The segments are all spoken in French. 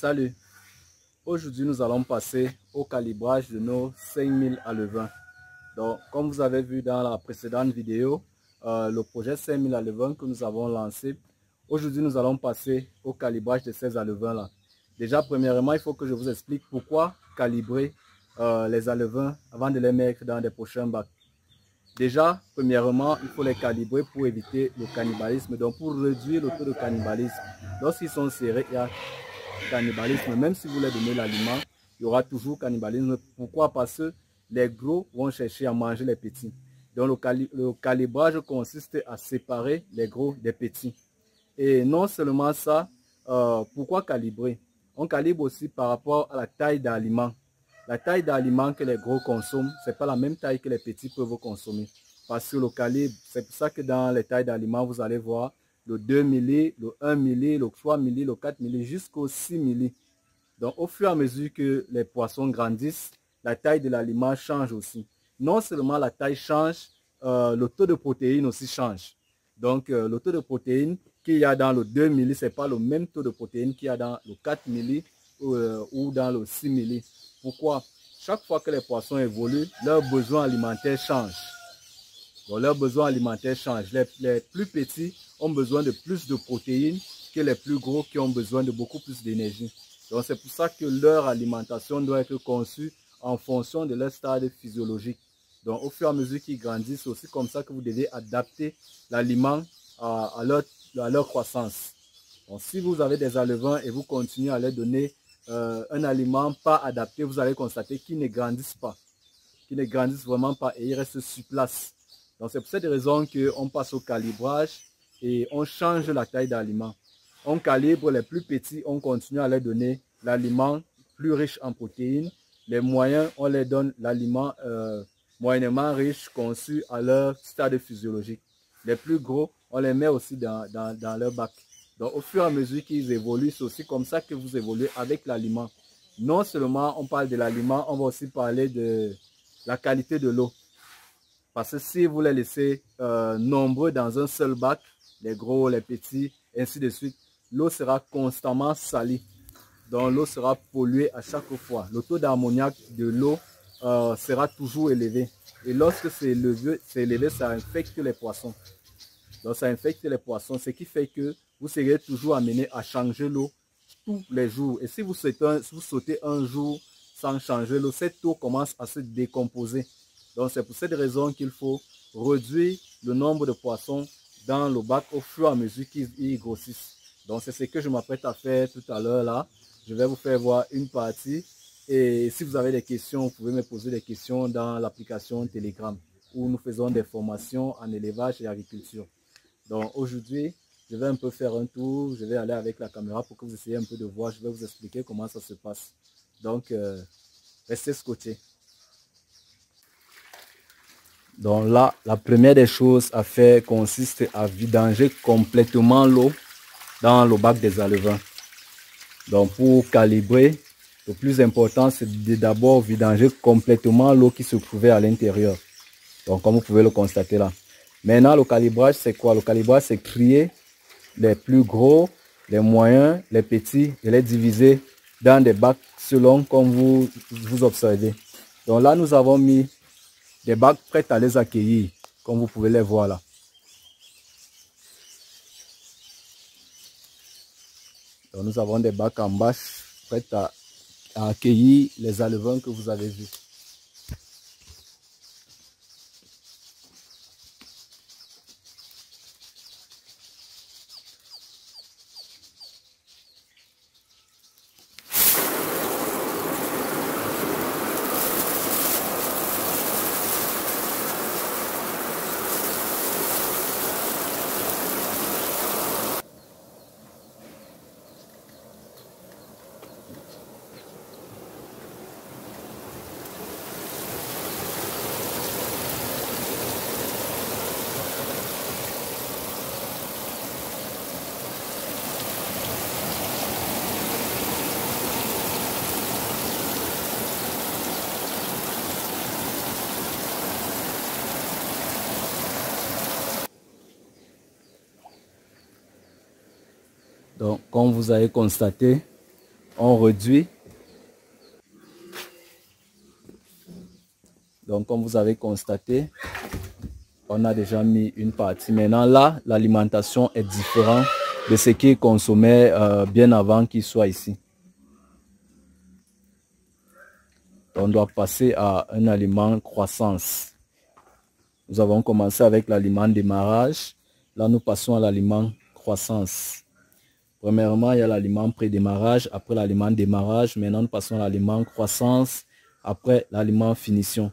Salut, aujourd'hui nous allons passer au calibrage de nos 5000 à levain. Donc comme vous avez vu dans la précédente vidéo, le projet 5000 à levain que nous avons lancé, aujourd'hui nous allons passer au calibrage de ces à levain là. Déjà premièrement, il faut que je vous explique pourquoi calibrer les alevins avant de les mettre dans des prochains bacs. Déjà, premièrement, il faut les calibrer pour éviter le cannibalisme, donc pour réduire le taux de cannibalisme. Lorsqu'ils sont serrés, il y a cannibalisme. Même si vous leur donnez l'aliment, il y aura toujours cannibalisme. Pourquoi? Parce que les gros vont chercher à manger les petits. Donc le calibrage consiste à séparer les gros des petits. Et non seulement ça, pourquoi calibrer? On calibre aussi par rapport à la taille d'aliment. La taille d'aliment que les gros consomment, ce n'est pas la même taille que les petits peuvent consommer. Parce que le calibre, c'est pour ça que dans les tailles d'aliments, vous allez voir le 2 milli, le 1 milli, le 3 milli, le 4 milli, jusqu'au 6 milli. Donc au fur et à mesure que les poissons grandissent, la taille de l'aliment change aussi. Non seulement la taille change, le taux de protéines aussi change. Donc le taux de protéines qu'il y a dans le 2 milli, ce n'est pas le même taux de protéines qu'il y a dans le 4 milli ou dans le 6 milli. Pourquoi? Chaque fois que les poissons évoluent, leurs besoins alimentaires changent. Donc leurs besoins alimentaires changent. Les plus petits ont besoin de plus de protéines que les plus gros qui ont besoin de beaucoup plus d'énergie. Donc c'est pour ça que leur alimentation doit être conçue en fonction de leur stade physiologique. Donc au fur et à mesure qu'ils grandissent, c'est aussi comme ça que vous devez adapter l'aliment à leur croissance. Donc si vous avez des alevins et vous continuez à leur donner un aliment pas adapté, vous allez constater qu'ils ne grandissent pas, qu'ils ne grandissent vraiment pas et ils restent sur place. Donc c'est pour cette raison qu'on passe au calibrage et on change la taille d'aliment. On calibre les plus petits, on continue à leur donner l'aliment plus riche en protéines. Les moyens, on leur donne l'aliment moyennement riche conçu à leur stade physiologique. Les plus gros, on les met aussi dans leur bac. Donc au fur et à mesure qu'ils évoluent, c'est aussi comme ça que vous évoluez avec l'aliment. Non seulement on parle de l'aliment, on va aussi parler de la qualité de l'eau. Parce que si vous les laissez nombreux dans un seul bac, les gros, les petits, ainsi de suite, l'eau sera constamment salie. Donc l'eau sera polluée à chaque fois. Le taux d'ammoniac de l'eau sera toujours élevé. Et lorsque c'est élevé, ça infecte les poissons. Donc ça infecte les poissons, ce qui fait que vous serez toujours amené à changer l'eau tous les jours. Et si vous sautez un jour sans changer l'eau, cette eau commence à se décomposer. Donc c'est pour cette raison qu'il faut réduire le nombre de poissons dans le bac au fur et à mesure qu'ils grossissent. Donc c'est ce que je m'apprête à faire tout à l'heure là. Je vais vous faire voir une partie. Et si vous avez des questions, vous pouvez me poser des questions dans l'application Telegram où nous faisons des formations en élevage et agriculture. Donc aujourd'hui, je vais un peu faire un tour. Je vais aller avec la caméra pour que vous essayiez un peu de voir. Je vais vous expliquer comment ça se passe. Donc restez scotchés. Donc là, la première des choses à faire consiste à vidanger complètement l'eau dans le bac des alevins. Donc pour calibrer, le plus important c'est de d'abord vidanger complètement l'eau qui se trouvait à l'intérieur. Donc comme vous pouvez le constater là. Maintenant le calibrage c'est quoi? Le calibrage c'est trier les plus gros, les moyens, les petits et les diviser dans des bacs selon comme vous observez. Donc là nous avons mis des bacs prêts à les accueillir, comme vous pouvez les voir là. Donc nous avons des bacs en bâche prêts à accueillir les alevins que vous avez vus. Donc, comme vous avez constaté, on réduit. Donc, comme vous avez constaté, on a déjà mis une partie. Maintenant, là, l'alimentation est différente de ce qui est consommé bien avant qu'il soit ici. On doit passer à un aliment croissance. Nous avons commencé avec l'aliment démarrage. Là, nous passons à l'aliment croissance. Premièrement, il y a l'aliment pré-démarrage. Après l'aliment démarrage, maintenant, nous passons à l'aliment croissance. Après l'aliment finition.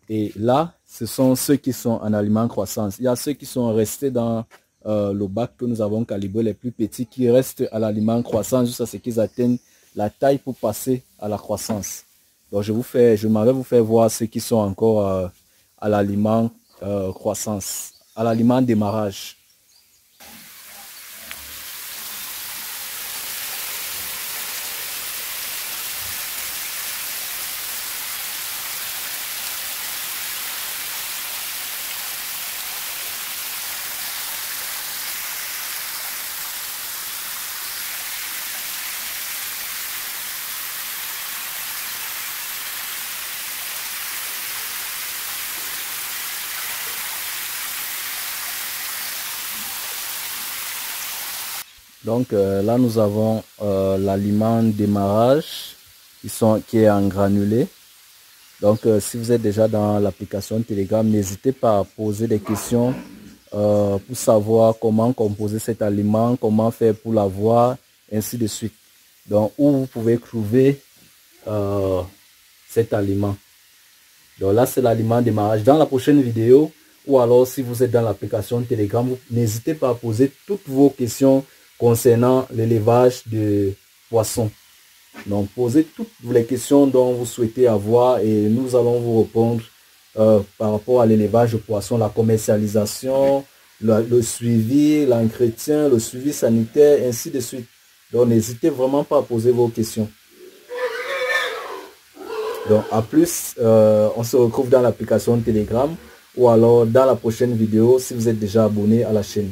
Et là, ce sont ceux qui sont en aliment croissance. Il y a ceux qui sont restés dans le bac que nous avons calibré, les plus petits, qui restent à l'aliment croissance jusqu'à ce qu'ils atteignent la taille pour passer à la croissance. Donc, je m'en vais vous faire voir ceux qui sont encore à l'aliment croissance, à l'aliment démarrage. Donc là, nous avons l'aliment démarrage qui est en granulé. Donc si vous êtes déjà dans l'application Telegram, n'hésitez pas à poser des questions pour savoir comment composer cet aliment, comment faire pour l'avoir, ainsi de suite. Donc où vous pouvez trouver cet aliment. Donc là, c'est l'aliment démarrage. Dans la prochaine vidéo, ou alors si vous êtes dans l'application Telegram, n'hésitez pas à poser toutes vos questions concernant l'élevage de poissons. Donc, posez toutes les questions dont vous souhaitez avoir et nous allons vous répondre par rapport à l'élevage de poissons, la commercialisation, le suivi, l'entretien, le suivi sanitaire, ainsi de suite. Donc, n'hésitez vraiment pas à poser vos questions. Donc, à plus, on se retrouve dans l'application Telegram ou alors dans la prochaine vidéo si vous êtes déjà abonné à la chaîne.